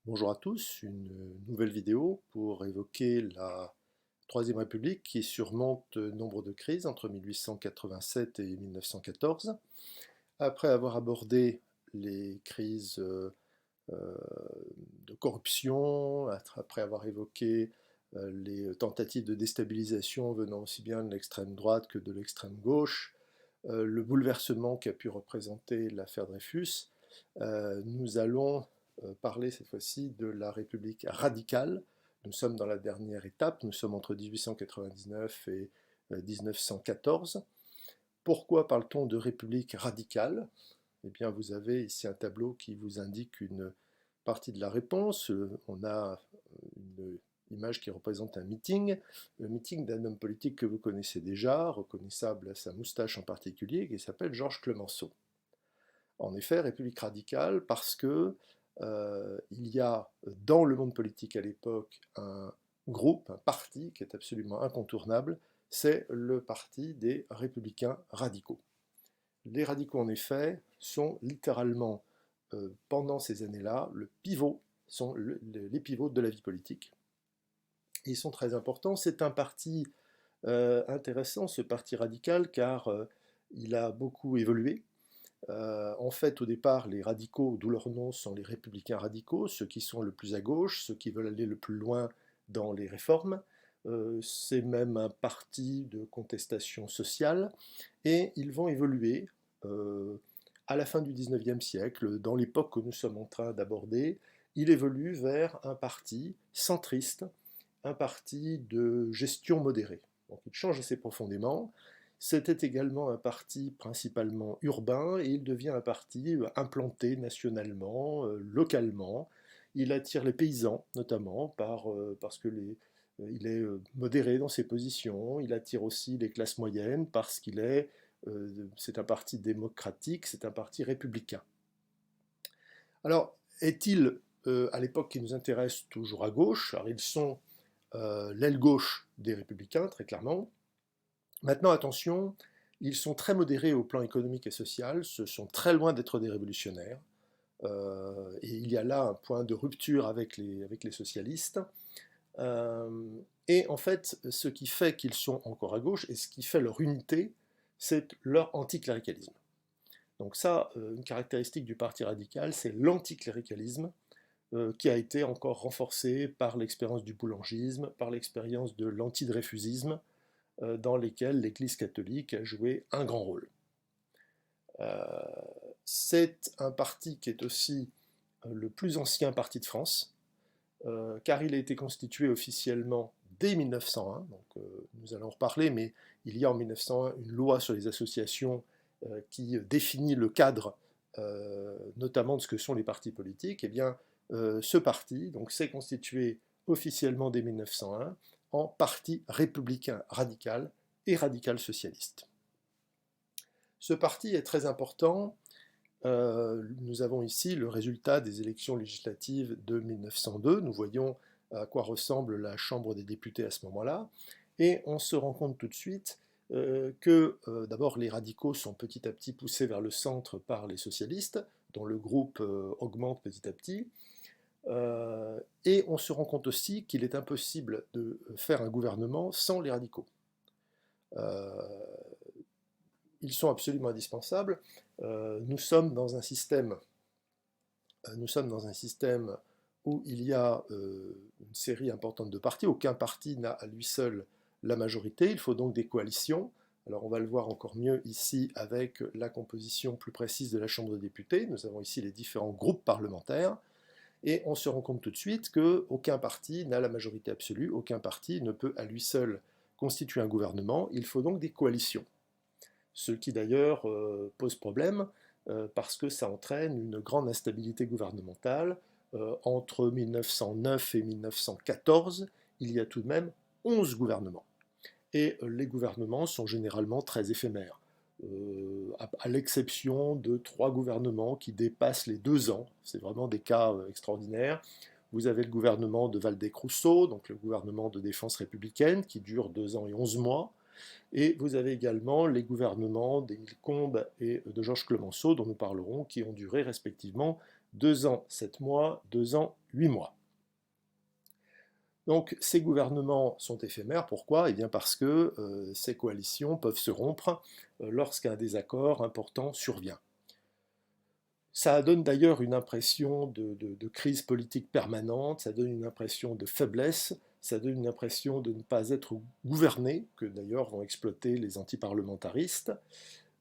Bonjour à tous, une nouvelle vidéo pour évoquer la Troisième République qui surmonte nombre de crises entre 1887 et 1914. Après avoir abordé les crises de corruption, après avoir évoqué les tentatives de déstabilisation venant aussi bien de l'extrême droite que de l'extrême gauche, le bouleversement qu'a pu représenter l'affaire Dreyfus, nous allons parler cette fois-ci de la République radicale. Nous sommes dans la dernière étape, nous sommes entre 1899 et 1914. Pourquoi parle-t-on de République radicale? Eh bien, vous avez ici un tableau qui vous indique une partie de la réponse. On a une image qui représente un meeting, le meeting d'un homme politique que vous connaissez déjà, reconnaissable à sa moustache en particulier, qui s'appelle Georges Clemenceau. En effet, République radicale parce que il y a dans le monde politique à l'époque un groupe, un parti qui est absolument incontournable, c'est le parti des républicains radicaux. Les radicaux, en effet, sont littéralement, pendant ces années-là, le pivot, sont les pivots de la vie politique. Ils sont très importants. C'est un parti intéressant, ce parti radical, car il a beaucoup évolué. En fait, au départ, les radicaux, d'où leur nom, sont les républicains radicaux, ceux qui sont le plus à gauche, ceux qui veulent aller le plus loin dans les réformes. C'est même un parti de contestation sociale, et ils vont évoluer euh, à la fin du XIXe siècle, dans l'époque que nous sommes en train d'aborder. Il évolue vers un parti centriste, un parti de gestion modérée. Donc il change assez profondément. C'était également un parti principalement urbain et il devient un parti implanté nationalement, localement. Il attire les paysans notamment parce que il est modéré dans ses positions. Il attire aussi les classes moyennes parce c'est un parti démocratique, c'est un parti républicain. Alors, est-il à l'époque qui nous intéresse toujours à gauche? Alors ils sont l'aile gauche des républicains, très clairement. Maintenant, attention, ils sont très modérés au plan économique et social, ce sont très loin d'être des révolutionnaires. Et il y a là un point de rupture avec les socialistes. Euh, et en fait, ce qui fait qu'ils sont encore à gauche et ce qui fait leur unité, c'est leur anticléricalisme. Donc ça, une caractéristique du Parti radical, c'est l'anticléricalisme qui a été encore renforcé par l'expérience du boulangisme, par l'expérience de l'antidreyfusisme, dans lesquels l'Église catholique a joué un grand rôle. Euh, c'est un parti qui est aussi le plus ancien parti de France, car il a été constitué officiellement dès 1901, donc nous allons en reparler, mais il y a en 1901 une loi sur les associations qui définit le cadre, notamment de ce que sont les partis politiques. Eh bien, ce parti donc, s'est constitué officiellement dès 1901 en parti républicain radical et radical socialiste. Ce parti est très important. Nous avons ici le résultat des élections législatives de 1902. Nous voyons à quoi ressemble la Chambre des députés à ce moment-là. Et on se rend compte tout de suite que d'abord les radicaux sont petit à petit poussés vers le centre par les socialistes, dont le groupe augmente petit à petit. Et on se rend compte aussi qu'il est impossible de faire un gouvernement sans les radicaux. Euh, Ils sont absolument indispensables. Nous sommes dans un système, où il y a une série importante de partis. Aucun parti n'a à lui seul la majorité. Il faut donc des coalitions. Alors on va le voir encore mieux ici avec la composition plus précise de la Chambre des députés. Nous avons ici les différents groupes parlementaires. Et on se rend compte tout de suite qu'aucun parti n'a la majorité absolue, aucun parti ne peut à lui seul constituer un gouvernement, il faut donc des coalitions. Ce qui d'ailleurs pose problème parce que ça entraîne une grande instabilité gouvernementale. Entre 1909 et 1914, il y a tout de même 11 gouvernements. Et les gouvernements sont généralement très éphémères, à l'exception de 3 gouvernements qui dépassent les 2 ans. C'est vraiment des cas extraordinaires. Vous avez le gouvernement de Waldeck-Rousseau, donc le gouvernement de défense républicaine, qui dure 2 ans et 11 mois. Et vous avez également les gouvernements d'Émile Combes et de Georges Clemenceau, dont nous parlerons, qui ont duré respectivement 2 ans, 7 mois, 2 ans, 8 mois. Donc ces gouvernements sont éphémères, pourquoi? Eh bien parce que ces coalitions peuvent se rompre lorsqu'un désaccord important survient. Ça donne d'ailleurs une impression de crise politique permanente, ça donne une impression de faiblesse, ça donne une impression de ne pas être gouverné, que d'ailleurs vont exploiter les antiparlementaristes.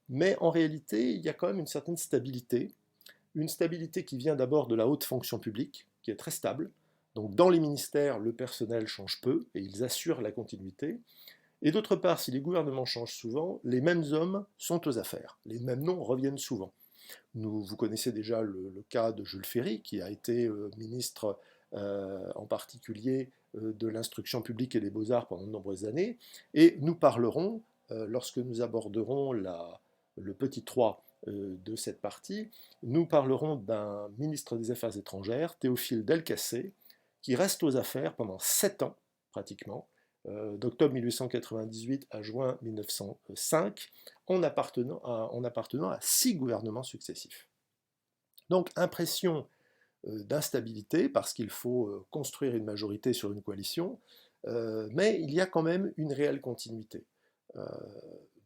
Mais en réalité, il y a quand même une stabilité qui vient d'abord de la haute fonction publique, qui est très stable. Donc dans les ministères, le personnel change peu et ils assurent la continuité. Et d'autre part, si les gouvernements changent souvent, les mêmes hommes sont aux affaires, les mêmes noms reviennent souvent. Vous connaissez déjà le cas de Jules Ferry, qui a été ministre en particulier de l'instruction publique et des beaux-arts pendant de nombreuses années. Et nous parlerons, lorsque nous aborderons le petit 3 de cette partie, nous parlerons d'un ministre des Affaires étrangères, Théophile Delcassé, qui reste aux affaires pendant 7 ans, pratiquement, d'octobre 1898 à juin 1905, en appartenant à 6 gouvernements successifs. Donc impression d'instabilité, parce qu'il faut construire une majorité sur une coalition, mais il y a quand même une réelle continuité.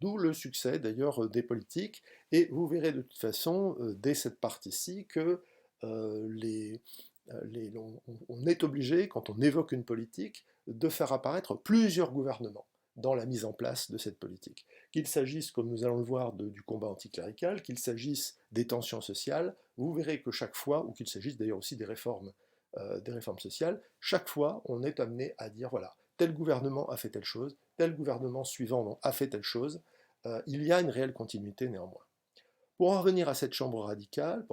D'où le succès d'ailleurs des politiques, et vous verrez de toute façon, dès cette partie-ci, que on est obligé, quand on évoque une politique, de faire apparaître plusieurs gouvernements dans la mise en place de cette politique. Qu'il s'agisse, comme nous allons le voir, du combat anticlérical, qu'il s'agisse des tensions sociales, vous verrez que chaque fois, ou qu'il s'agisse d'ailleurs aussi des réformes sociales, chaque fois on est amené à dire, voilà, tel gouvernement a fait telle chose, tel gouvernement suivant a fait telle chose, il y a une réelle continuité néanmoins. Pour en revenir à cette chambre radicale,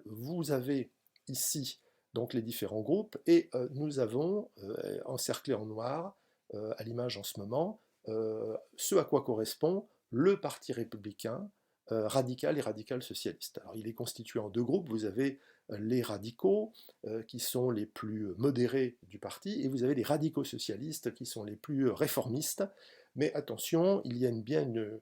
vous avez ici donc les différents groupes, et nous avons encerclé en noir, à l'image en ce moment, ce à quoi correspond le Parti républicain radical et radical socialiste. Alors il est constitué en 2 groupes, vous avez les radicaux qui sont les plus modérés du parti, et vous avez les radicaux socialistes qui sont les plus réformistes, mais attention, il y a bien une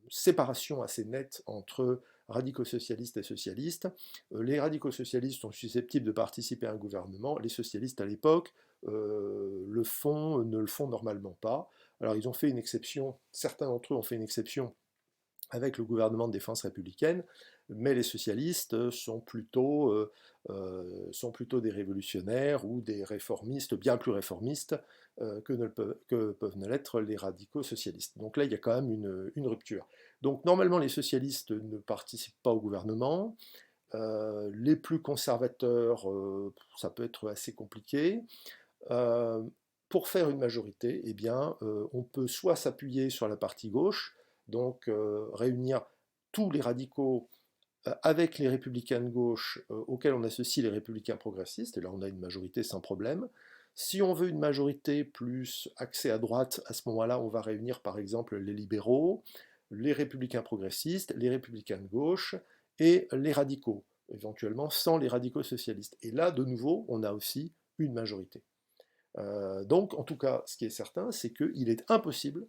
séparation assez nette entre radicaux socialistes et socialistes. Les radicaux socialistes sont susceptibles de participer à un gouvernement, les socialistes à l'époque ne le font normalement pas. Alors ils ont fait une exception, certains d'entre eux ont fait une exception avec le gouvernement de défense républicaine, mais les socialistes sont plutôt des révolutionnaires ou des réformistes, bien plus réformistes que peuvent ne l'être les radicaux socialistes. Donc là, il y a quand même une rupture. Donc normalement, les socialistes ne participent pas au gouvernement. Les plus conservateurs, ça peut être assez compliqué. Pour faire une majorité, eh bien, on peut soit s'appuyer sur la partie gauche, donc réunir tous les radicaux avec les républicains de gauche auxquels on associe les républicains progressistes, et là on a une majorité sans problème. Si on veut une majorité plus axée à droite, à ce moment-là, on va réunir par exemple les libéraux, les républicains progressistes, les républicains de gauche et les radicaux, éventuellement sans les radicaux socialistes. Et là, de nouveau, on a aussi une majorité. Donc, en tout cas, ce qui est certain, c'est qu'il est impossible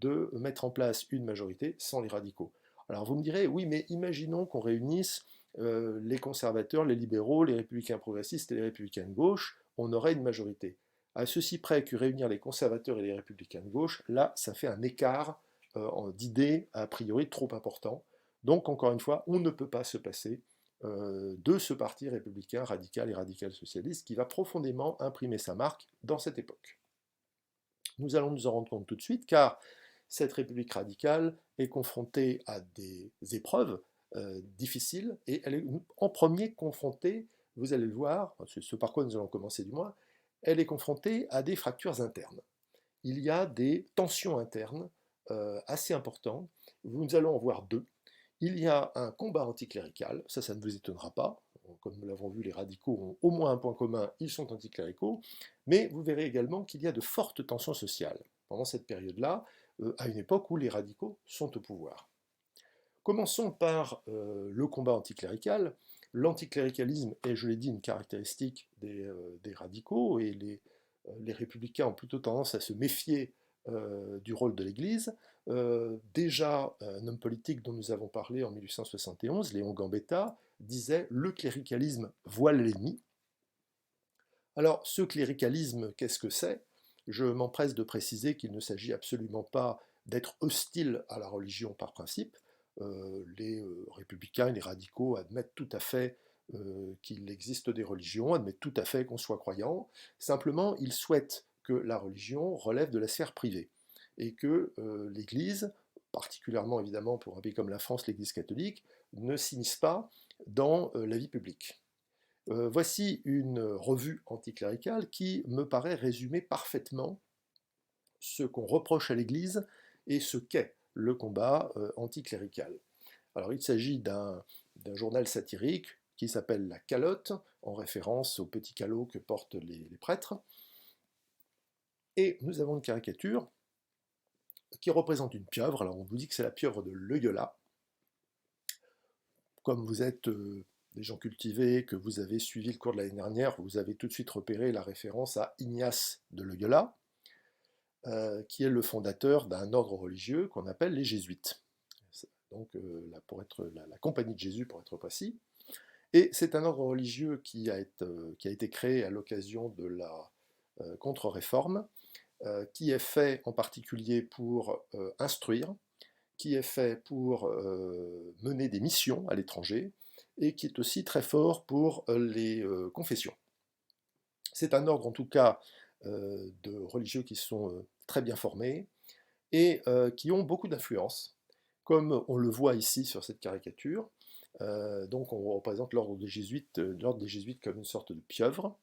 de mettre en place une majorité sans les radicaux. Alors vous me direz, oui, mais imaginons qu'on réunisse les conservateurs, les libéraux, les républicains progressistes et les républicains de gauche, on aurait une majorité. À ceci près que réunir les conservateurs et les républicains de gauche, là, ça fait un écart d'idées a priori trop important. Donc, encore une fois, on ne peut pas se passer de ce parti républicain radical et radical-socialiste qui va profondément imprimer sa marque dans cette époque. Nous allons nous en rendre compte tout de suite, car cette république radicale est confrontée à des épreuves difficiles, et elle est en premier confrontée, vous allez le voir, ce par quoi nous allons commencer du moins, elle est confrontée à des fractures internes. Il y a des tensions internes assez importantes, nous allons en voir 2. Il y a un combat anticlérical, ça ne vous étonnera pas, comme nous l'avons vu, les radicaux ont au moins un point commun, ils sont anticléricaux, mais vous verrez également qu'il y a de fortes tensions sociales pendant cette période-là, à une époque où les radicaux sont au pouvoir. Commençons par le combat anticlérical. L'anticléricalisme est, je l'ai dit, une caractéristique des radicaux, et les républicains ont plutôt tendance à se méfier du rôle de l'Église. Déjà, un homme politique dont nous avons parlé en 1871, Léon Gambetta, disait « le cléricalisme voile l'ennemi ». Alors, ce cléricalisme, qu'est-ce que c'est? Je m'empresse de préciser qu'il ne s'agit absolument pas d'être hostile à la religion par principe. Les républicains et les radicaux admettent tout à fait qu'il existe des religions, admettent tout à fait qu'on soit croyant. Simplement, ils souhaitent que la religion relève de la sphère privée et que l'Église, particulièrement évidemment pour un pays comme la France, l'Église catholique, ne s'immisce pas dans la vie publique. Voici une revue anticléricale qui me paraît résumer parfaitement ce qu'on reproche à l'Église et ce qu'est le combat anticlérical. Alors il s'agit d'un journal satirique qui s'appelle La Calotte, en référence au petit calot que portent les prêtres. Et nous avons une caricature qui représente une pieuvre. Alors on vous dit que c'est la pieuvre de Loyola. Comme vous êtes des gens cultivés, que vous avez suivi le cours de l'année dernière, vous avez tout de suite repéré la référence à Ignace de Loyola, qui est le fondateur d'un ordre religieux qu'on appelle les Jésuites. Donc pour être la Compagnie de Jésus, pour être précis. Et c'est un ordre religieux qui a été créé à l'occasion de la contre-réforme, qui est fait en particulier pour instruire, qui est fait pour mener des missions à l'étranger, et qui est aussi très fort pour les confessions. C'est un ordre en tout cas de religieux qui sont très bien formés et qui ont beaucoup d'influence, comme on le voit ici sur cette caricature. Donc on représente l'ordre des Jésuites comme une sorte de pieuvre.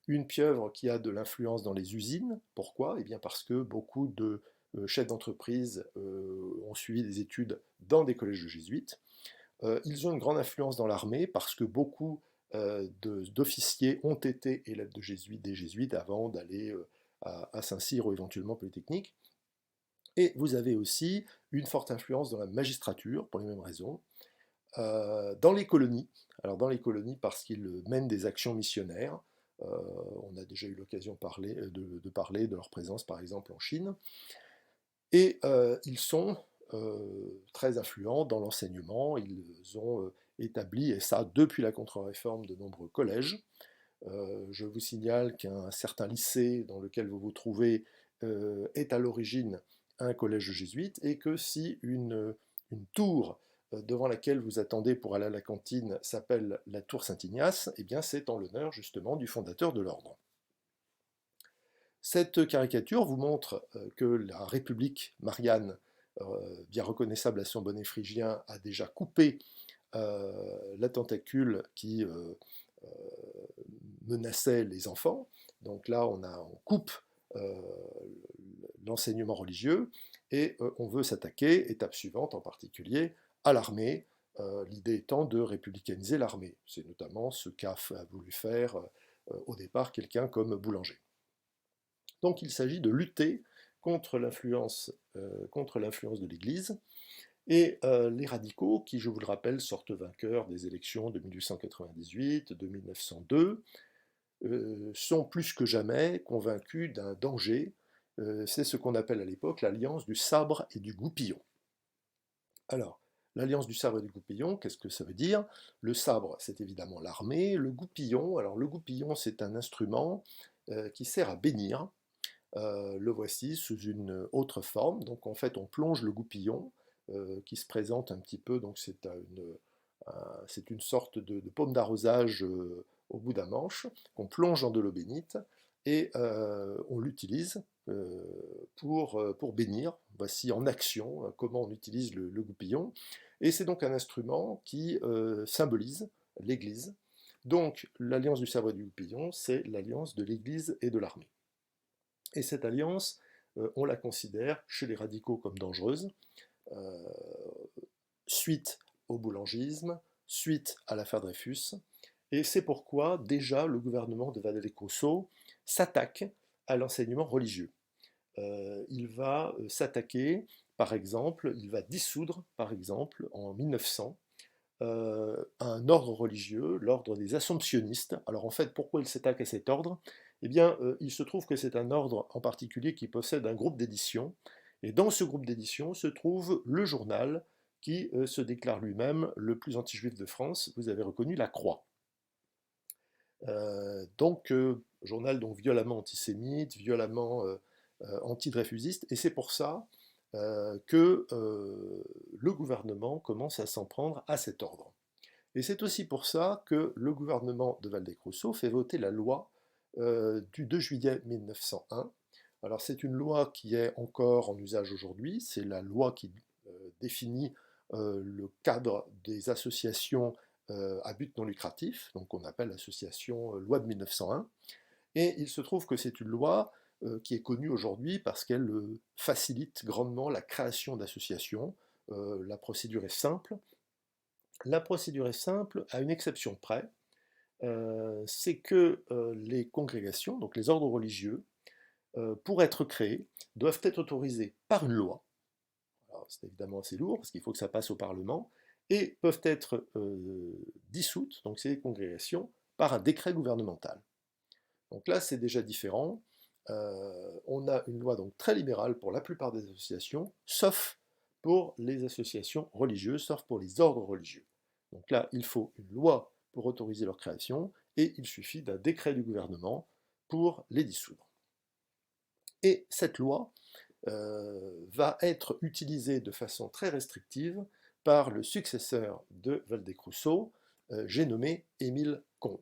Une pieuvre qui a de l'influence dans les usines. Pourquoi? Eh bien parce que beaucoup de chefs d'entreprise ont suivi des études dans des collèges de jésuites. Ils ont une grande influence dans l'armée parce que beaucoup d'officiers ont été élèves des jésuites avant d'aller à Saint-Cyr ou éventuellement Polytechnique. Et vous avez aussi une forte influence dans la magistrature, pour les mêmes raisons. Dans les colonies, alors dans les colonies parce qu'ils mènent des actions missionnaires, on a déjà eu l'occasion de parler de leur présence par exemple en Chine, et ils sont très influents dans l'enseignement, ils ont établi, et ça depuis la contre-réforme, de nombreux collèges. Je vous signale qu'un certain lycée dans lequel vous vous trouvez est à l'origine un collège jésuite, et que si une tour devant laquelle vous attendez pour aller à la cantine s'appelle la tour Saint-Ignace, eh bien c'est en l'honneur justement du fondateur de l'ordre. Cette caricature vous montre que la République Mariane, bien reconnaissable à son bonnet phrygien, a déjà coupé la tentacule qui menaçait les enfants. Donc là, on coupe l'enseignement religieux et on veut s'attaquer, étape suivante en particulier, à l'armée, l'idée étant de républicaniser l'armée. C'est notamment ce qu'a voulu faire au départ quelqu'un comme Boulanger. Donc il s'agit de lutter contre l'influence de l'Église, et les radicaux, qui je vous le rappelle sortent vainqueurs des élections de 1898, de 1902, sont plus que jamais convaincus d'un danger. C'est ce qu'on appelle à l'époque l'alliance du sabre et du goupillon. Alors, l'alliance du sabre et du goupillon, qu'est-ce que ça veut dire? Le sabre, c'est évidemment l'armée. Le goupillon, alors le goupillon, c'est un instrument qui sert à bénir. Le voici sous une autre forme. Donc en fait, on plonge le goupillon qui se présente un petit peu, donc c'est une sorte de paume d'arrosage au bout d'un manche, qu'on plonge dans de l'eau bénite, et on l'utilise pour bénir. Voici en action comment on utilise le goupillon. Et c'est donc un instrument qui symbolise l'Église. Donc l'alliance du sabre et du goupillon, c'est l'alliance de l'Église et de l'armée. Et cette alliance, on la considère chez les radicaux comme dangereuse, suite au boulangisme, suite à l'affaire Dreyfus, et c'est pourquoi déjà le gouvernement de Vadelec-Rousseau s'attaque à l'enseignement religieux. Il va s'attaquer, par exemple, il va dissoudre, par exemple, en 1900, un ordre religieux, l'ordre des Assomptionnistes. Alors en fait, pourquoi il s'attaque à cet ordre? Eh bien, il se trouve que c'est un ordre en particulier qui possède un groupe d'édition, et dans ce groupe d'édition se trouve le journal qui se déclare lui-même le plus anti-juif de France. Vous avez reconnu la Croix. Journal donc violemment antisémite, violemment anti-dreyfusiste, et c'est pour ça que le gouvernement commence à s'en prendre à cet ordre. Et c'est aussi pour ça que le gouvernement de Waldeck-Rousseau fait voter la loi du 2 juillet 1901. Alors c'est une loi qui est encore en usage aujourd'hui, c'est la loi qui définit le cadre des associations à but non lucratif, donc on appelle l'association loi de 1901, et il se trouve que c'est une loi qui est connue aujourd'hui parce qu'elle facilite grandement la création d'associations. La procédure est simple. La procédure est simple à une exception près, c'est que les congrégations, donc les ordres religieux, pour être créés, doivent être autorisés par une loi. Alors c'est évidemment assez lourd parce qu'il faut que ça passe au Parlement, et peuvent être dissoutes, donc ces congrégations, par un décret gouvernemental. Donc là, c'est déjà différent. On a une loi donc très libérale pour la plupart des associations, sauf pour les associations religieuses, sauf pour les ordres religieux. Donc là, il faut une loi pour autoriser leur création, et il suffit d'un décret du gouvernement pour les dissoudre. Et cette loi va être utilisée de façon très restrictive par le successeur de Waldeck-Rousseau, j'ai nommé Émile Combes.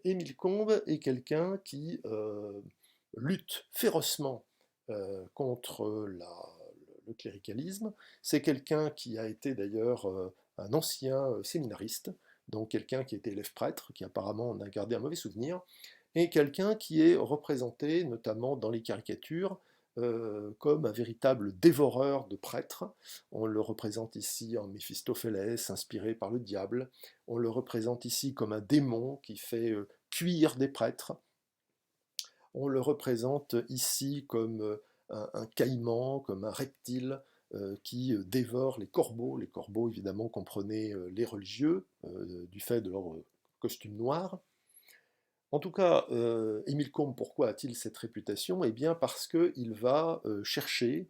Émile Combes est quelqu'un qui lutte férocement contre le cléricalisme. C'est quelqu'un qui a été d'ailleurs un ancien séminariste, donc quelqu'un qui était élève prêtre, qui apparemment en a gardé un mauvais souvenir, et quelqu'un qui est représenté, notamment dans les caricatures, comme un véritable dévoreur de prêtres. On le représente ici en Méphistophélès, inspiré par le diable. On le représente ici comme un démon qui fait cuire des prêtres. On le représente ici comme un caïman, comme un reptile qui dévore les corbeaux. Les corbeaux, évidemment, comprenaient les religieux, du fait de leur costume noir. En tout cas, Émile Combes, pourquoi a-t-il cette réputation? Eh bien parce qu'il va chercher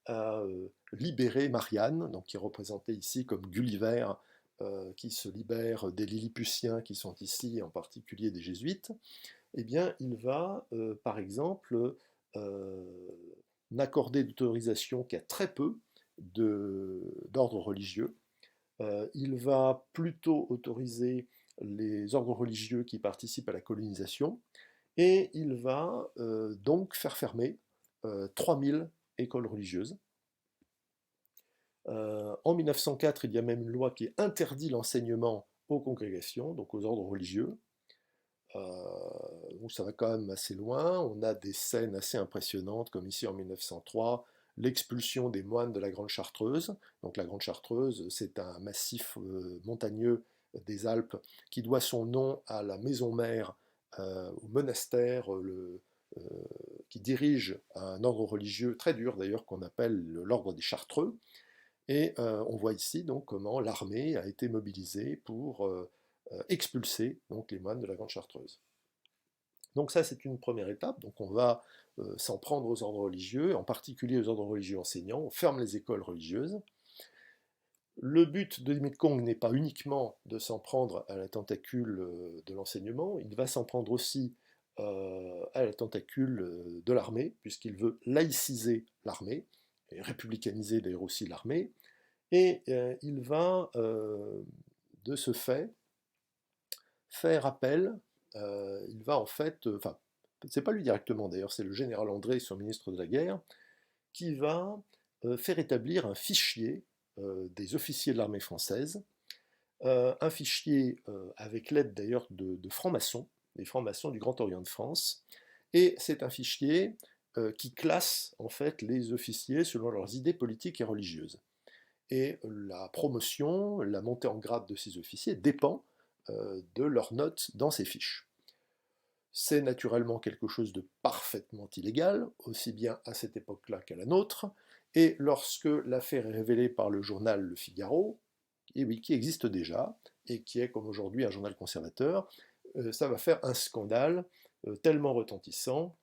à libérer Marianne, donc qui est représentée ici comme Gulliver, qui se libère des Lilliputiens qui sont ici, en particulier des Jésuites. Eh bien, il va, par exemple, n'accorder d'autorisation qu'à très peu d'ordres religieux. Il va plutôt autoriser les ordres religieux qui participent à la colonisation, et il va donc faire fermer 3000 écoles religieuses. En 1904, il y a même une loi qui interdit l'enseignement aux congrégations, donc aux ordres religieux. Donc ça va quand même assez loin. On a des scènes assez impressionnantes, comme ici en 1903, l'expulsion des moines de la Grande Chartreuse. Donc la Grande Chartreuse, c'est un massif montagneux des Alpes qui doit son nom à la maison mère, au monastère qui dirige un ordre religieux très dur d'ailleurs qu'on appelle l'ordre des Chartreux. Et on voit ici donc comment l'armée a été mobilisée pour expulser donc, les moines de la Grande Chartreuse. Donc ça, c'est une première étape. Donc on va s'en prendre aux ordres religieux, en particulier aux ordres religieux enseignants. On ferme les écoles religieuses. Le but de Émile Combes n'est pas uniquement de s'en prendre à la tentacule de l'enseignement, il va s'en prendre aussi à la tentacule de l'armée, puisqu'il veut laïciser l'armée, et républicaniser d'ailleurs aussi l'armée, et il va, de ce fait, faire appel, il va en fait, enfin, c'est pas lui directement d'ailleurs, c'est le général André, son ministre de la guerre, qui va faire établir un fichier des officiers de l'armée française, un fichier avec l'aide d'ailleurs de francs-maçons, des francs-maçons du Grand Orient de France, et c'est un fichier qui classe en fait les officiers selon leurs idées politiques et religieuses. Et la promotion, la montée en grade de ces officiers dépend de leurs notes dans ces fiches. C'est naturellement quelque chose de parfaitement illégal, aussi bien à cette époque-là qu'à la nôtre, et lorsque l'affaire est révélée par le journal Le Figaro, et oui, qui existe déjà, et qui est comme aujourd'hui un journal conservateur, ça va faire un scandale tellement retentissant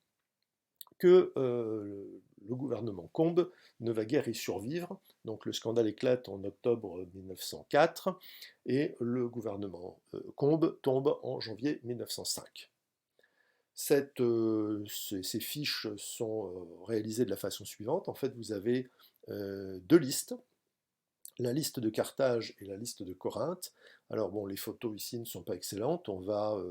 que le gouvernement Combes ne va guère y survivre. Donc le scandale éclate en octobre 1904 et le gouvernement Combes tombe en janvier 1905. Ces fiches sont réalisées de la façon suivante. En fait, vous avez deux listes, la liste de Carthage et la liste de Corinthe. Alors bon, les photos ici ne sont pas excellentes, on va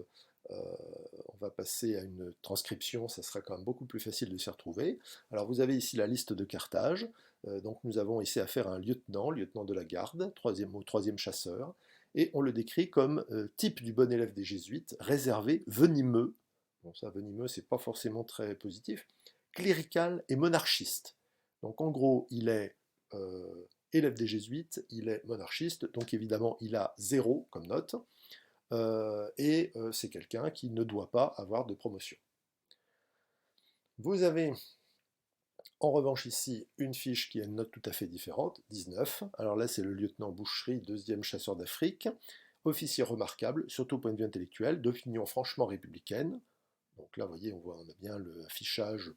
passer à une transcription, ça sera quand même beaucoup plus facile de s'y retrouver. Alors vous avez ici la liste de Carthage, donc nous avons ici affaire à un lieutenant de la garde, troisième chasseur, et on le décrit comme type du bon élève des jésuites, réservé, venimeux, bon ça venimeux c'est pas forcément très positif, clérical et monarchiste. Donc en gros il est élève des jésuites, il est monarchiste, donc évidemment il a 0 comme note, et c'est quelqu'un qui ne doit pas avoir de promotion. Vous avez en revanche ici une fiche qui a une note tout à fait différente, 19. Alors là c'est le lieutenant Boucherie, deuxième chasseur d'Afrique, officier remarquable, surtout au point de vue intellectuel, d'opinion franchement républicaine. Donc là vous voyez, on a bien le affichage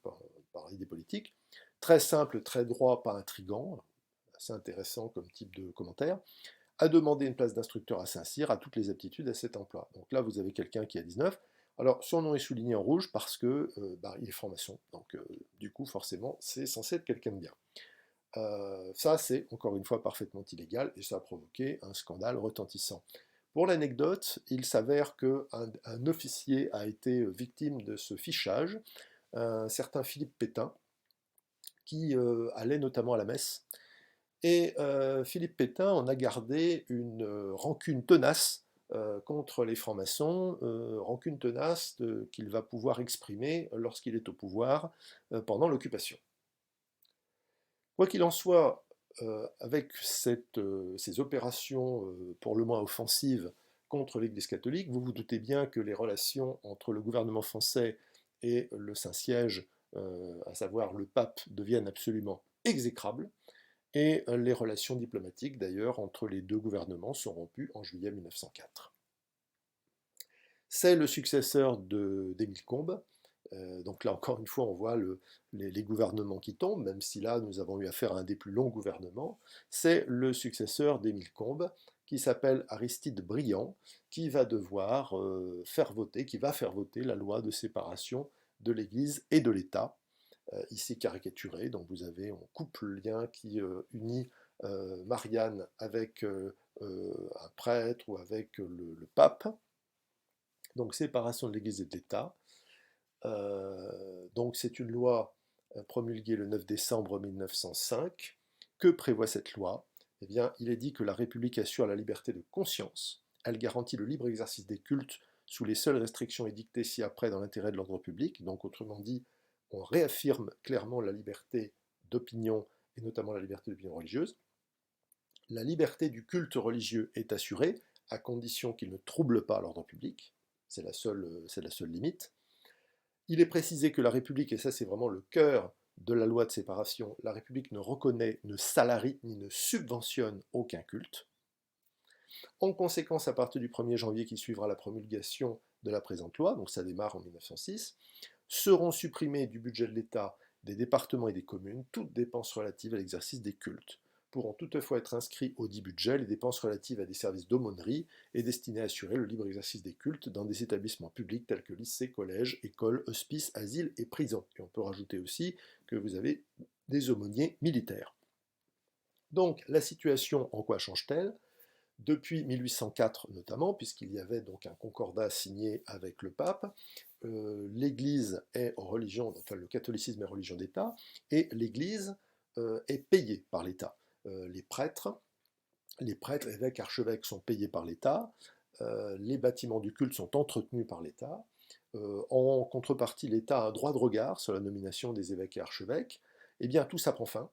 par idée politique. Très simple, très droit, pas intrigant, assez intéressant comme type de commentaire, a demandé une place d'instructeur à Saint-Cyr, a toutes les aptitudes à cet emploi. Donc là, vous avez quelqu'un qui a 19. Alors, son nom est souligné en rouge parce que il est franc-maçon. Donc, du coup, forcément, c'est censé être quelqu'un de bien. Ça, c'est encore une fois parfaitement illégal et ça a provoqué un scandale retentissant. Pour l'anecdote, il s'avère qu'un officier a été victime de ce fichage, un certain Philippe Pétain, qui allait notamment à la messe. Et Philippe Pétain en a gardé une rancune tenace contre les francs-maçons, rancune tenace qu'il va pouvoir exprimer lorsqu'il est au pouvoir pendant l'occupation. Quoi qu'il en soit, avec ces opérations pour le moins offensives contre l'Église catholique, vous vous doutez bien que les relations entre le gouvernement français et le Saint-Siège, à savoir le pape, deviennent absolument exécrables. Et les relations diplomatiques, d'ailleurs, entre les deux gouvernements sont rompues en juillet 1904. C'est le successeur d'Émile Combes. Donc là, encore une fois, on voit les gouvernements qui tombent, même si là, nous avons eu affaire à un des plus longs gouvernements. C'est le successeur d'Émile Combes, qui s'appelle Aristide Briand, qui va devoir qui va faire voter la loi de séparation de l'Église et de l'État, ici caricaturé. Donc vous avez, on coupe le lien qui unit Marianne avec un prêtre ou avec le pape. Donc séparation de l'Église et de l'État. Donc c'est une loi promulguée le 9 décembre 1905. Que prévoit cette loi? Eh bien, il est dit que la République assure la liberté de conscience. Elle garantit le libre exercice des cultes sous les seules restrictions édictées ci-après dans l'intérêt de l'ordre public. Donc autrement dit, on réaffirme clairement la liberté d'opinion et notamment la liberté d'opinion religieuse. La liberté du culte religieux est assurée à condition qu'il ne trouble pas l'ordre public. C'est la seule limite. Il est précisé que la République, et ça c'est vraiment le cœur de la loi de séparation, la République ne reconnaît, ne salarie ni ne subventionne aucun culte. En conséquence, à partir du 1er janvier qui suivra la promulgation de la présente loi, donc ça démarre en 1906, seront supprimées du budget de l'État, des départements et des communes toutes dépenses relatives à l'exercice des cultes. Pourront toutefois être inscrits au dit budget les dépenses relatives à des services d'aumônerie et destinées à assurer le libre exercice des cultes dans des établissements publics tels que lycées, collèges, écoles, hospices, asiles et prisons. Et on peut rajouter aussi que vous avez des aumôniers militaires. Donc la situation en quoi change-t-elle? Depuis 1804 notamment, puisqu'il y avait donc un concordat signé avec le pape, l'Église est religion, enfin le catholicisme est religion d'État, et l'Église est payée par l'État. Les prêtres, évêques, archevêques sont payés par l'État, les bâtiments du culte sont entretenus par l'État. En contrepartie, l'État a un droit de regard sur la nomination des évêques et archevêques. Eh bien, tout ça prend fin.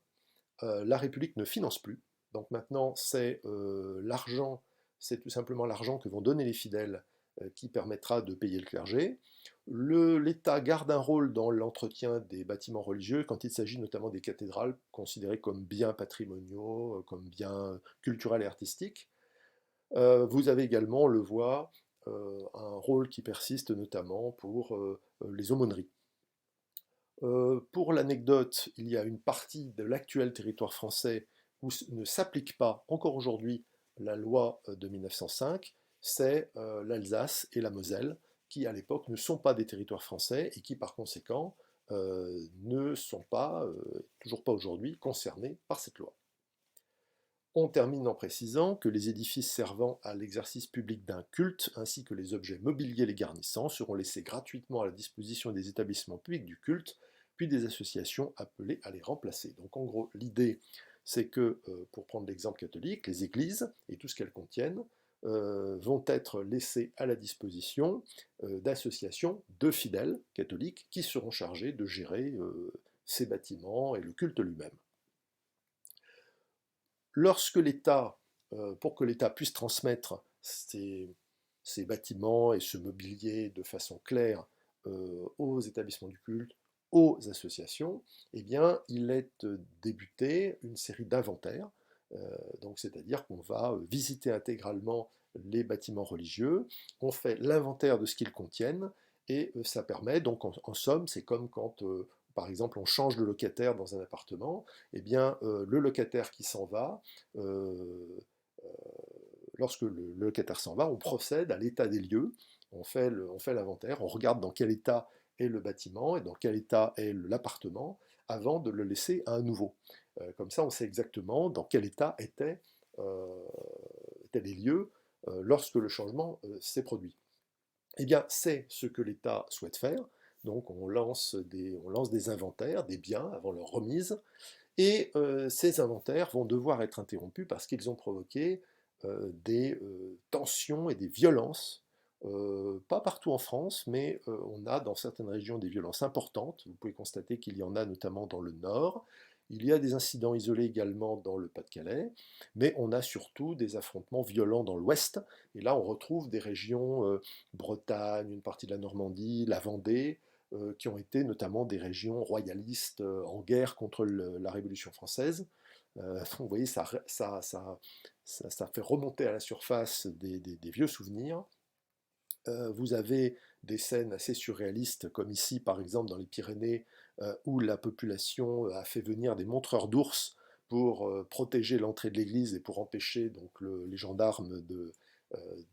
La République ne finance plus. Donc maintenant, c'est l'argent, c'est tout simplement l'argent que vont donner les fidèles qui permettra de payer le clergé. L'État garde un rôle dans l'entretien des bâtiments religieux quand il s'agit notamment des cathédrales considérées comme biens patrimoniaux, comme biens culturels et artistiques. Vous avez également, on le voit, un rôle qui persiste notamment pour les aumôneries. Pour l'anecdote, il y a une partie de l'actuel territoire français où ne s'applique pas encore aujourd'hui la loi de 1905, c'est l'Alsace et la Moselle, qui à l'époque ne sont pas des territoires français et qui par conséquent ne sont pas, toujours pas aujourd'hui, concernés par cette loi. On termine en précisant que les édifices servant à l'exercice public d'un culte, ainsi que les objets mobiliers les garnissant, seront laissés gratuitement à la disposition des établissements publics du culte, puis des associations appelées à les remplacer. Donc en gros, l'idée, c'est que, pour prendre l'exemple catholique, les églises et tout ce qu'elles contiennent vont être laissées à la disposition d'associations de fidèles catholiques qui seront chargés de gérer ces bâtiments et le culte lui-même. Lorsque l'État, pour que l'État puisse transmettre ces bâtiments et ce mobilier de façon claire aux établissements du culte, aux associations, eh bien, il est débuté une série d'inventaires. Donc, c'est-à-dire qu'on va visiter intégralement les bâtiments religieux, on fait l'inventaire de ce qu'ils contiennent, et ça permet, donc en somme, c'est comme quand, par exemple, on change de locataire dans un appartement, eh bien, le locataire qui s'en va, euh, euh, lorsque le locataire s'en va, on procède à l'état des lieux, on fait l'inventaire, on regarde dans quel état est le bâtiment et dans quel état est l'appartement avant de le laisser à un nouveau. Comme ça, on sait exactement dans quel état étaient les lieux lorsque le changement s'est produit. Eh bien, c'est ce que l'État souhaite faire. Donc, on lance des inventaires des biens avant leur remise, et ces inventaires vont devoir être interrompus parce qu'ils ont provoqué des tensions et des violences, pas partout en France, mais on a dans certaines régions des violences importantes. Vous pouvez constater qu'il y en a notamment dans le nord. Il y a des incidents isolés également dans le Pas-de-Calais, mais on a surtout des affrontements violents dans l'ouest. Et là, on retrouve des régions, Bretagne, une partie de la Normandie, la Vendée, qui ont été notamment des régions royalistes en guerre contre la Révolution française. Vous voyez, ça fait remonter à la surface des vieux souvenirs. Vous avez des scènes assez surréalistes, comme ici par exemple dans les Pyrénées, où la population a fait venir des montreurs d'ours pour protéger l'entrée de l'église et pour empêcher donc les gendarmes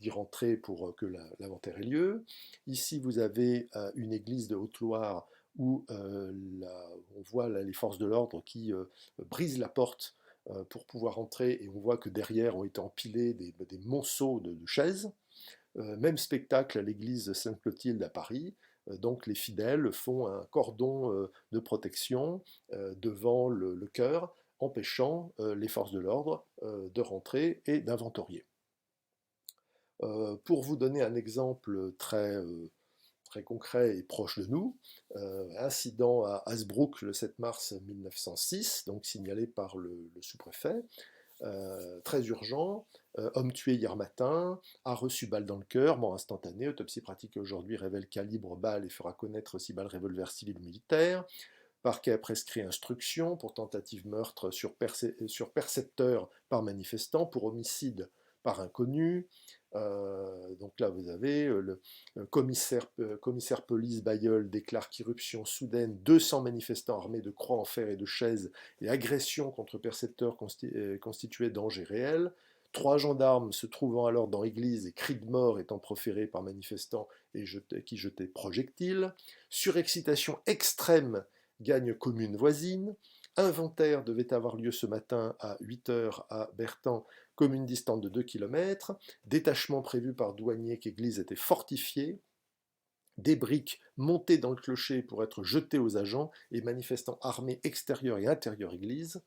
d'y rentrer pour que l'inventaire ait lieu. Ici, vous avez une église de Haute-Loire où on voit là, les forces de l'ordre qui brisent la porte pour pouvoir entrer, et on voit que derrière ont été empilés des monceaux de chaises. Même spectacle à l'église Sainte-Clotilde à Paris. Donc les fidèles font un cordon de protection devant le chœur, empêchant les forces de l'ordre de rentrer et d'inventorier. Pour vous donner un exemple très concret et proche de nous, incident à Hasbrook le 7 mars 1906, donc signalé par le sous-préfet, très urgent, homme tué hier matin, a reçu balle dans le cœur, mort instantanée, autopsie pratiquée aujourd'hui révèle calibre balle et fera connaître si balle revolver civil ou militaire. Parquet a prescrit instruction pour tentative meurtre sur percepteur par manifestant, pour homicide par inconnu. Donc là, vous avez le commissaire police Bayeul déclare qu'irruption soudaine, 200 manifestants armés de croix en fer et de chaises et agression contre percepteurs constituait danger réel. 3 gendarmes se trouvant alors dans l'église et cris de mort étant proférés par manifestants qui jetaient projectiles. Surexcitation extrême gagne commune voisine. Inventaire devait avoir lieu ce matin à 8 h à Bertan, commune distante de 2 km. Détachement prévu par douanier qu'église était fortifiée. Des briques montées dans le clocher pour être jetées aux agents et manifestants armés extérieurs et intérieurs église.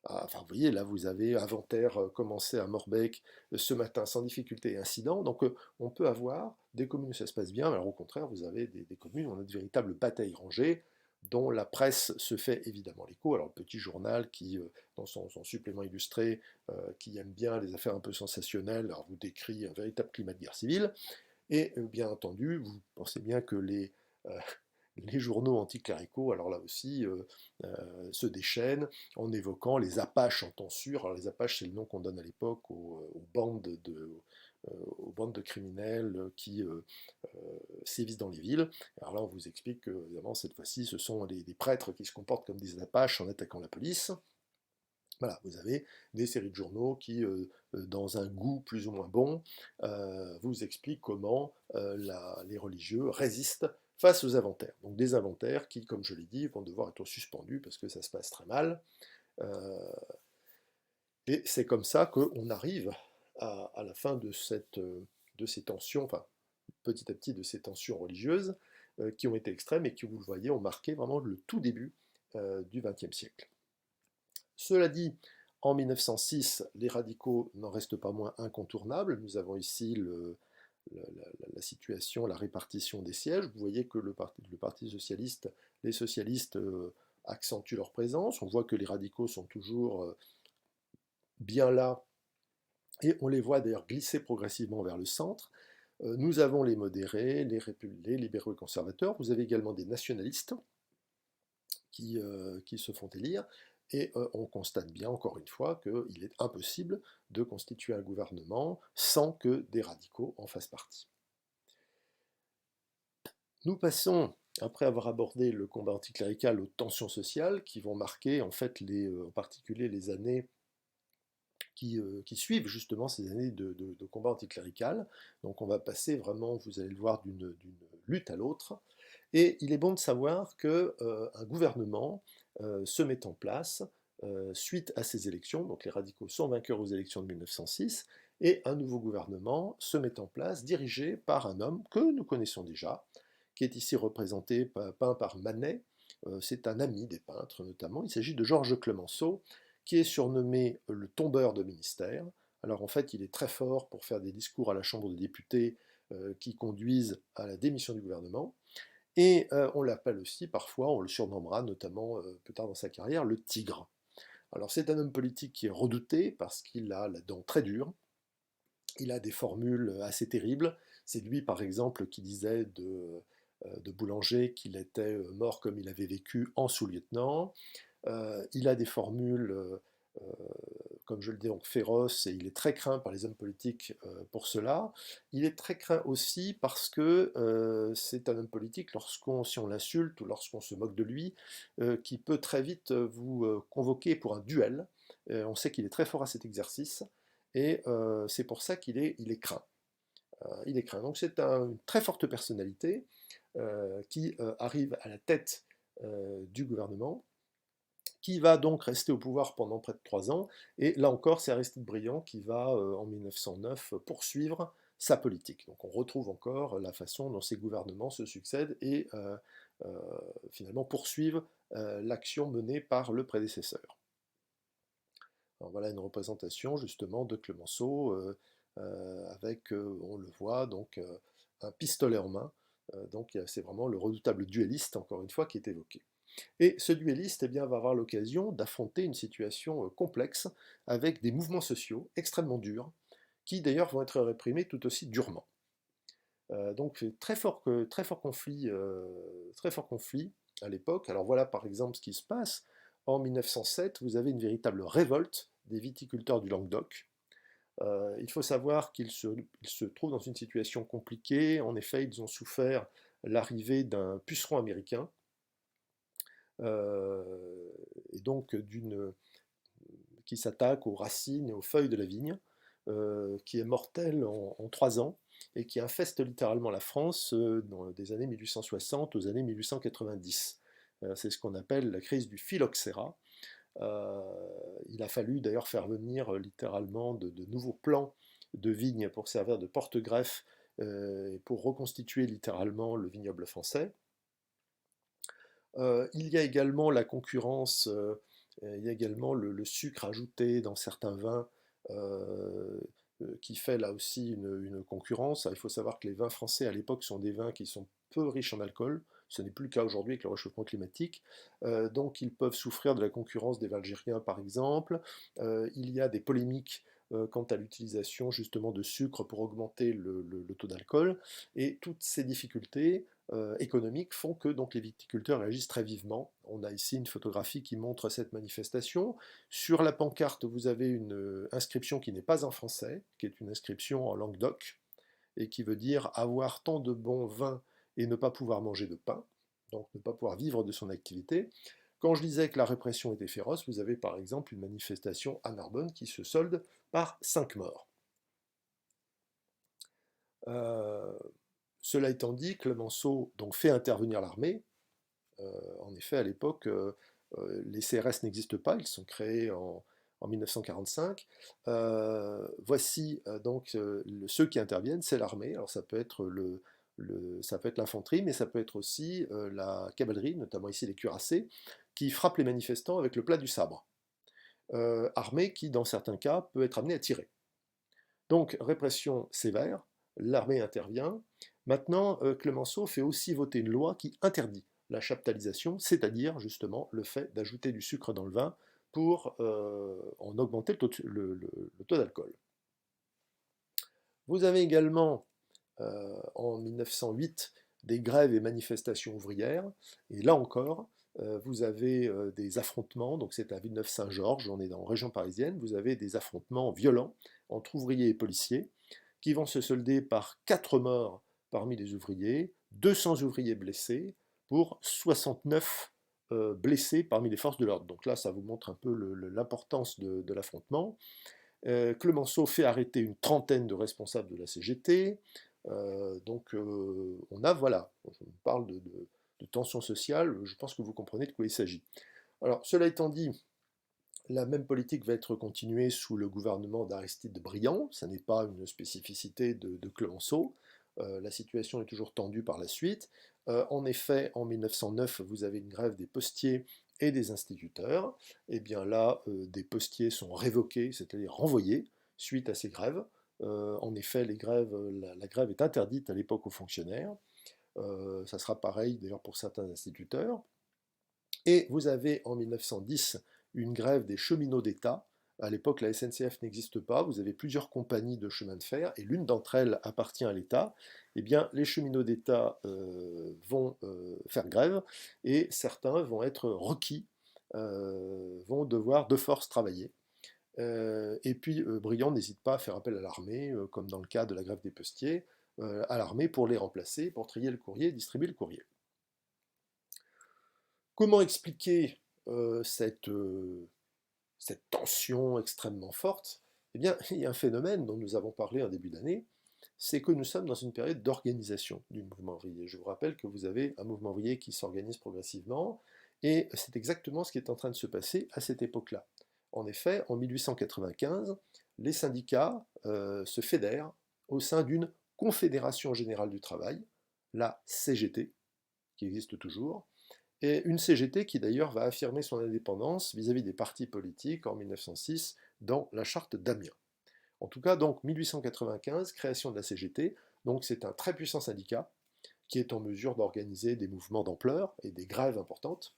Enfin, vous voyez, là, vous avez inventaire commencé à Morbec ce matin sans difficulté et incident. Donc, on peut avoir des communes où ça se passe bien, alors au contraire, vous avez des communes où on a de véritables batailles rangées, dont la presse se fait évidemment l'écho. Alors, le petit journal qui, dans son supplément illustré, qui aime bien les affaires un peu sensationnelles, alors vous décrit un véritable climat de guerre civile. Et bien entendu, vous pensez bien que les journaux anticléricaux, alors là aussi, se déchaînent en évoquant les Apaches en temps sûr. Alors les Apaches, c'est le nom qu'on donne à l'époque aux bandes aux bandes de criminels qui sévissent dans les villes. Alors là, on vous explique que, évidemment, cette fois-ci, ce sont des prêtres qui se comportent comme des apaches en attaquant la police. Voilà, vous avez des séries de journaux qui, dans un goût plus ou moins bon, vous expliquent comment les religieux résistent face aux inventaires. Donc des inventaires qui, comme je l'ai dit, vont devoir être suspendus parce que ça se passe très mal. Et c'est comme ça qu'on arrive à la fin de ces tensions, enfin petit à petit de ces tensions religieuses qui ont été extrêmes et qui, vous le voyez, ont marqué vraiment le tout début du XXe siècle. Cela dit, en 1906, les radicaux n'en restent pas moins incontournables. Nous avons ici la situation, la répartition des sièges. Vous voyez que le parti socialiste, les socialistes accentuent leur présence. On voit que les radicaux sont toujours bien là, et on les voit d'ailleurs glisser progressivement vers le centre. Nous avons les modérés, les libéraux et conservateurs. Vous avez également des nationalistes qui se font élire. Et on constate bien, encore une fois, qu'il est impossible de constituer un gouvernement sans que des radicaux en fassent partie. Nous passons, après avoir abordé le combat anticlérical, aux tensions sociales qui vont marquer en fait en particulier les années qui suivent justement ces années de combat anticlérical. Donc on va passer vraiment, vous allez le voir, d'une lutte à l'autre. Et il est bon de savoir qu'un gouvernement se met en place suite à ces élections. Donc les radicaux sont vainqueurs aux élections de 1906, et un nouveau gouvernement se met en place, dirigé par un homme que nous connaissons déjà, qui est ici représenté, peint par Manet. C'est un ami des peintres notamment. Il s'agit de Georges Clemenceau, qui est surnommé le tombeur de ministère. Alors en fait, il est très fort pour faire des discours à la Chambre des députés qui conduisent à la démission du gouvernement. Et on l'appelle aussi, parfois, on le surnommera notamment plus tard dans sa carrière, le tigre. Alors c'est un homme politique qui est redouté parce qu'il a la dent très dure, il a des formules assez terribles. C'est lui, par exemple, qui disait de Boulanger qu'il était mort comme il avait vécu en sous-lieutenant. Il a des formules, comme je le dis, donc féroces, et il est très craint par les hommes politiques pour cela. Il est très craint aussi parce que c'est un homme politique, si on l'insulte ou lorsqu'on se moque de lui, qui peut très vite vous convoquer pour un duel. On sait qu'il est très fort à cet exercice, et c'est pour ça qu'il est craint. Il est craint. Donc c'est une très forte personnalité qui arrive à la tête du gouvernement, qui va donc rester au pouvoir pendant près de 3 ans, et là encore c'est Aristide Briand qui va en 1909 poursuivre sa politique. Donc on retrouve encore la façon dont ces gouvernements se succèdent et finalement poursuivent l'action menée par le prédécesseur. Alors voilà une représentation justement de Clemenceau avec, on le voit, donc un pistolet en main. Donc c'est vraiment le redoutable duelliste, encore une fois, qui est évoqué. Et ce duelliste va avoir l'occasion d'affronter une situation complexe avec des mouvements sociaux extrêmement durs, qui d'ailleurs vont être réprimés tout aussi durement. Donc très fort conflit à l'époque. Alors voilà par exemple ce qui se passe. En 1907, vous avez une véritable révolte des viticulteurs du Languedoc. Il faut savoir qu'ils se trouvent dans une situation compliquée. En effet, ils ont souffert l'arrivée d'un puceron américain, et donc qui s'attaque aux racines et aux feuilles de la vigne, qui est mortel en 3 ans, et qui infeste littéralement la France dans des années 1860 aux années 1890. C'est ce qu'on appelle la crise du phylloxéra. Il a fallu d'ailleurs faire venir littéralement de nouveaux plants de vignes pour servir de porte-greffe et pour reconstituer littéralement le vignoble français. Il y a également la concurrence, il y a également le sucre ajouté dans certains vins qui fait là aussi une concurrence. Il faut savoir que les vins français à l'époque sont des vins qui sont peu riches en alcool. Ce n'est plus le cas aujourd'hui avec le réchauffement climatique. Donc ils peuvent souffrir de la concurrence des vins algériens par exemple. Il y a des polémiques quant à l'utilisation justement de sucre pour augmenter le taux d'alcool. Et toutes ces difficultés économiques font que donc, les viticulteurs réagissent très vivement. On a ici une photographie qui montre cette manifestation. Sur la pancarte, vous avez une inscription qui n'est pas en français, qui est une inscription en langue d'oc, et qui veut dire avoir tant de bons vins et ne pas pouvoir manger de pain, donc ne pas pouvoir vivre de son activité. Quand je disais que la répression était féroce, vous avez par exemple une manifestation à Narbonne qui se solde par 5 morts. Cela étant dit, Clemenceau donc, fait intervenir l'armée. En effet, à l'époque, les CRS n'existent pas, ils sont créés en 1945. Voici donc ceux qui interviennent, c'est l'armée. Alors ça peut être ça peut être l'infanterie, mais ça peut être aussi la cavalerie, notamment ici les cuirassés, qui frappent les manifestants avec le plat du sabre. Armée qui, dans certains cas, peut être amenée à tirer. Donc, répression sévère, l'armée intervient. Maintenant, Clemenceau fait aussi voter une loi qui interdit la chaptalisation, c'est-à-dire justement le fait d'ajouter du sucre dans le vin pour en augmenter le taux d'alcool. Vous avez également, en 1908, des grèves et manifestations ouvrières, et là encore, vous avez des affrontements, donc c'est à Villeneuve-Saint-Georges, on est en région parisienne, vous avez des affrontements violents entre ouvriers et policiers, qui vont se solder par 4 morts parmi les ouvriers, 200 ouvriers blessés, pour 69 blessés parmi les forces de l'ordre. Donc là, ça vous montre un peu l'importance de l'affrontement. Clemenceau fait arrêter une trentaine de responsables de la CGT. On a, voilà, on parle de tension sociale, je pense que vous comprenez de quoi il s'agit. Alors, cela étant dit, la même politique va être continuée sous le gouvernement d'Aristide Briand, ça n'est pas une spécificité de Clemenceau, la situation est toujours tendue par la suite. En effet, en 1909, vous avez une grève des postiers et des instituteurs. Et bien là, des postiers sont révoqués, c'est-à-dire renvoyés, suite à ces grèves. En effet, la grève est interdite à l'époque aux fonctionnaires. Ça sera pareil d'ailleurs pour certains instituteurs. Et vous avez en 1910 une grève des cheminots d'État. À l'époque, la SNCF n'existe pas, vous avez plusieurs compagnies de chemin de fer, et l'une d'entre elles appartient à l'État. Eh bien, les cheminots d'État vont faire grève, et certains vont être requis, vont devoir de force travailler. Et puis, Briand n'hésite pas à faire appel à l'armée, comme dans le cas de la grève des postiers, à l'armée pour les remplacer, pour trier le courrier, distribuer le courrier. Comment expliquer cette tension extrêmement forte? Eh bien, il y a un phénomène dont nous avons parlé en début d'année, c'est que nous sommes dans une période d'organisation du mouvement ouvrier. Je vous rappelle que vous avez un mouvement ouvrier qui s'organise progressivement, et c'est exactement ce qui est en train de se passer à cette époque-là. En effet, en 1895, les syndicats se fédèrent au sein d'une Confédération Générale du Travail, la CGT, qui existe toujours, et une CGT qui d'ailleurs va affirmer son indépendance vis-à-vis des partis politiques en 1906 dans la charte d'Amiens. En tout cas, donc 1895, création de la CGT, donc c'est un très puissant syndicat qui est en mesure d'organiser des mouvements d'ampleur et des grèves importantes.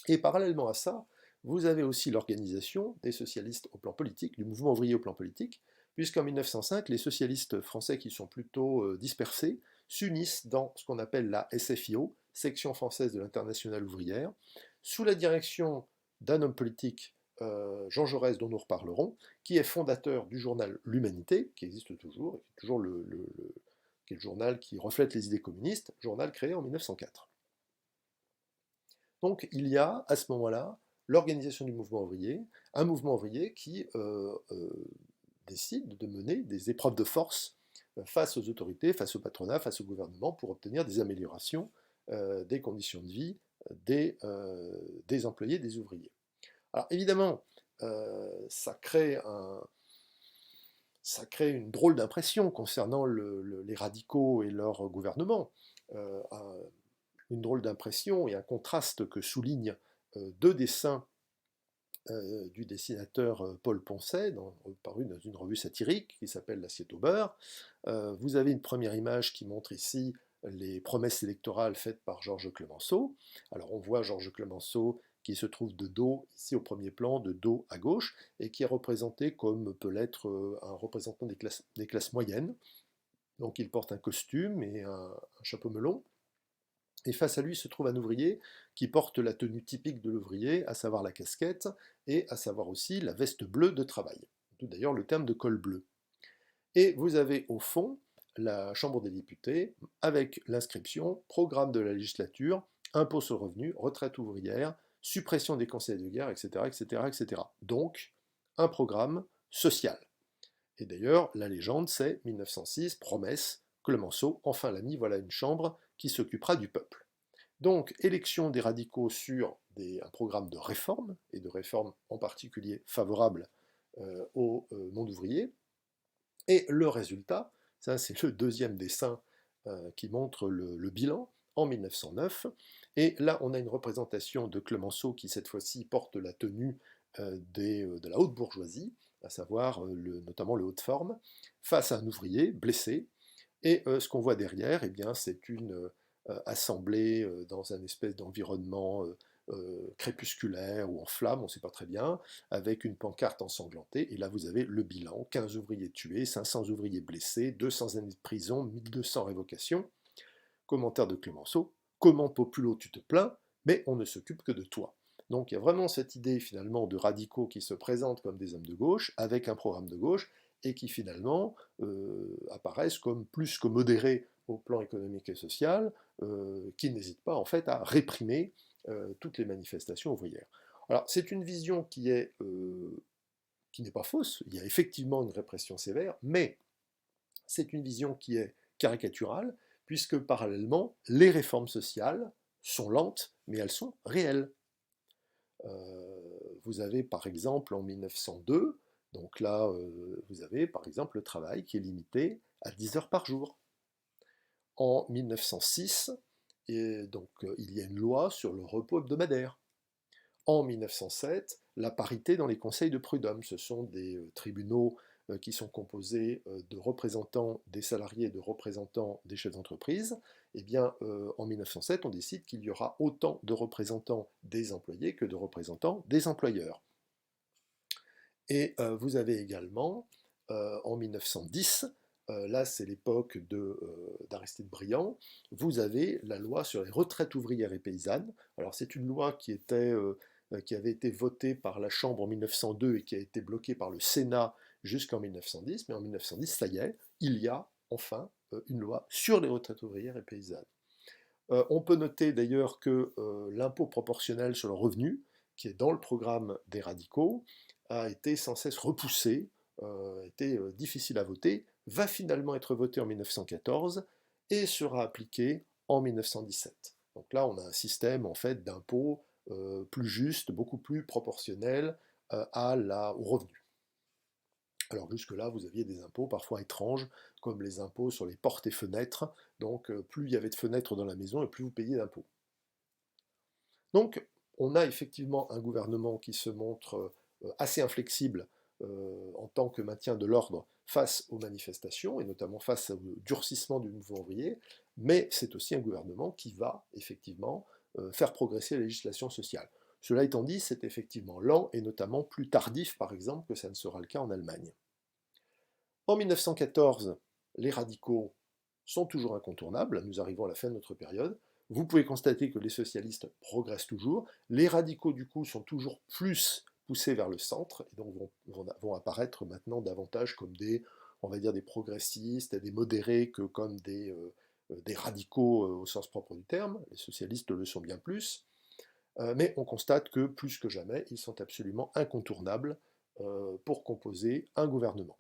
Et parallèlement à ça, vous avez aussi l'organisation des socialistes au plan politique, du mouvement ouvrier au plan politique, puisqu'en 1905, les socialistes français qui sont plutôt dispersés s'unissent dans ce qu'on appelle la SFIO, Section française de l'Internationale ouvrière, sous la direction d'un homme politique, Jean Jaurès, dont nous reparlerons, qui est fondateur du journal L'Humanité, qui existe toujours, et qui est toujours qui est le journal qui reflète les idées communistes, journal créé en 1904. Donc il y a à ce moment-là l'organisation du mouvement ouvrier, un mouvement ouvrier qui décide de mener des épreuves de force face aux autorités, face au patronat, face au gouvernement, pour obtenir des améliorations des conditions de vie des employés, des ouvriers. Alors évidemment, ça crée une drôle d'impression concernant les radicaux et leur gouvernement. Une drôle d'impression et un contraste que soulignent deux dessins du dessinateur Paul Poncet, paru dans une revue satirique qui s'appelle L'Assiette au beurre. Vous avez une première image qui montre ici les promesses électorales faites par Georges Clemenceau. Alors on voit Georges Clemenceau qui se trouve de dos, ici au premier plan, de dos à gauche, et qui est représenté comme peut l'être un représentant des classes moyennes. Donc il porte un costume et un chapeau melon. Et face à lui se trouve un ouvrier qui porte la tenue typique de l'ouvrier, à savoir la casquette, et à savoir aussi la veste bleue de travail. D'où d'ailleurs le terme de col bleu. Et vous avez au fond la Chambre des députés avec l'inscription programme de la législature, impôt sur le revenu, retraite ouvrière, suppression des conseils de guerre, etc., etc., etc. Donc, un programme social. Et d'ailleurs, la légende, c'est 1906, promesse, Clemenceau, enfin l'ami, voilà une chambre qui s'occupera du peuple. Donc, élection des radicaux sur un programme de réforme, et de réforme en particulier favorable au monde ouvrier. Et le résultat, ça c'est le deuxième dessin qui montre le bilan en 1909. Et là, on a une représentation de Clemenceau qui, cette fois-ci, porte la tenue de la haute bourgeoisie, à savoir notamment le haut de forme, face à un ouvrier blessé. Et ce qu'on voit derrière, eh bien, c'est une assemblée dans un espèce d'environnement crépusculaire ou en flammes, on ne sait pas très bien, avec une pancarte ensanglantée. Et là, vous avez le bilan, 15 ouvriers tués, 500 ouvriers blessés, 200 années de prison, 1200 révocations. Commentaire de Clemenceau, comment Populo tu te plains, mais on ne s'occupe que de toi. Donc il y a vraiment cette idée finalement de radicaux qui se présentent comme des hommes de gauche, avec un programme de gauche, et qui finalement apparaissent comme plus que modérés au plan économique et social, qui n'hésitent pas en fait à réprimer toutes les manifestations ouvrières. Alors c'est une vision qui n'est pas fausse, il y a effectivement une répression sévère, mais c'est une vision qui est caricaturale, puisque parallèlement, les réformes sociales sont lentes, mais elles sont réelles. Vous avez par exemple en 1902, donc là, vous avez par exemple le travail qui est limité à 10 heures par jour. En 1906, donc, il y a une loi sur le repos hebdomadaire. En 1907, la parité dans les conseils de prud'homme. Ce sont des tribunaux qui sont composés de représentants des salariés et de représentants des chefs d'entreprise. Eh bien, en 1907, on décide qu'il y aura autant de représentants des employés que de représentants des employeurs. Et vous avez également, en 1910, là c'est l'époque d'Aristide Briand, vous avez la loi sur les retraites ouvrières et paysannes. Alors c'est une loi qui avait été votée par la Chambre en 1902 et qui a été bloquée par le Sénat jusqu'en 1910, mais en 1910, ça y est, il y a enfin une loi sur les retraites ouvrières et paysannes. On peut noter d'ailleurs que l'impôt proportionnel sur le revenu, qui est dans le programme des radicaux, a été sans cesse repoussé, a été difficile à voter, va finalement être voté en 1914 et sera appliqué en 1917. Donc là, on a un système en fait d'impôt plus juste, beaucoup plus proportionnel au revenu. Alors jusque-là, vous aviez des impôts parfois étranges, comme les impôts sur les portes et fenêtres. Donc plus il y avait de fenêtres dans la maison, et plus vous payiez d'impôts. Donc on a effectivement un gouvernement qui se montre assez inflexible en tant que maintien de l'ordre face aux manifestations, et notamment face au durcissement du mouvement ouvrier, mais c'est aussi un gouvernement qui va effectivement faire progresser la législation sociale. Cela étant dit, c'est effectivement lent et notamment plus tardif, par exemple, que ça ne sera le cas en Allemagne. En 1914, les radicaux sont toujours incontournables, nous arrivons à la fin de notre période. Vous pouvez constater que les socialistes progressent toujours, les radicaux du coup sont toujours plus poussés vers le centre, et donc vont apparaître maintenant davantage comme on va dire des progressistes et des modérés que comme des radicaux au sens propre du terme. Les socialistes le sont bien plus. Mais on constate que plus que jamais, ils sont absolument incontournables pour composer un gouvernement.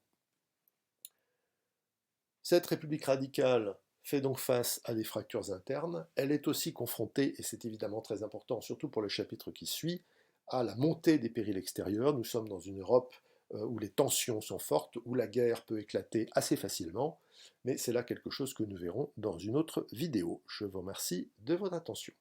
Cette république radicale fait donc face à des fractures internes. Elle est aussi confrontée, et c'est évidemment très important, surtout pour le chapitre qui suit, à la montée des périls extérieurs. Nous sommes dans une Europe où les tensions sont fortes, où la guerre peut éclater assez facilement, mais c'est là quelque chose que nous verrons dans une autre vidéo. Je vous remercie de votre attention.